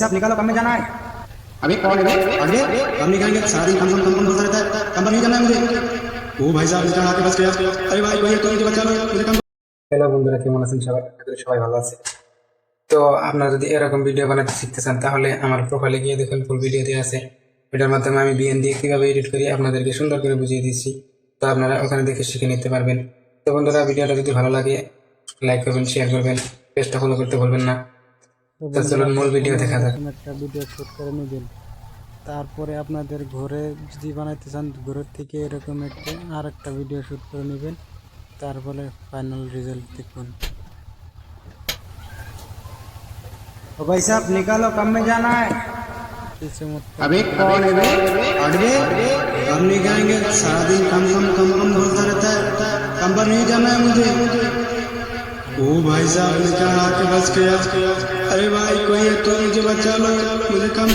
पैसा निकालो, कम में जाना है। अबे कौन है अरे हम नहीं जाएंगे, सारा दिन कम बोलता रहता है, कम पर नहीं जाना है मुझे। ओ भाई साहब निकाल आके बच गया। अरे भाई भैया तुम मुझे बचा लो, मुझे कम। হ্যালো বন্ধুরা, কেমন আছেন সবাই? আশা করি সবাই ভালো আছে। তো আপনারা যদি এরকম ভিডিও বানাতে শিখতে চান তাহলে আমার প্রোফাইলে গিয়ে দেখুন, ফুল ভিডিও দেওয়া আছে। এটার মাধ্যমে আমি বিএন দিয়ে কীভাবে এডিট করি আপনাদেরকে সুন্দর করে বুঝিয়ে দিচ্ছি। তো আপনারা ওখানে দেখে শিখে নিতে পারবেন। তো বন্ধুরা, ভিডিওটা যদি ভালো লাগে লাইক করবেন, শেয়ার করবেন, পেজটা ফলো করতে ভুলবেন না। তো চলুন মূল ভিডিও দেখা যাক। একটা ভিডিও শুট করে নেবেন, তারপরে আপনাদের ঘরে যদি বানাইতে চান ঘরের থেকে এরকম আর একটা ভিডিও শুট করে নেবেন, তারপরে ফাইনাল রেজাল্ট দেখুন। तो भाई साहब निकालो, कम में जाना है। अबे कौन है अरे हम नहीं जाएंगे, सारा दिन कम बोलता रहता है, कम पर नहीं जाना है मुझे। ओ भाई साहब निकाल आके बच गया। अरे भाई कोई है तो मुझे बचा लो, मुझे कम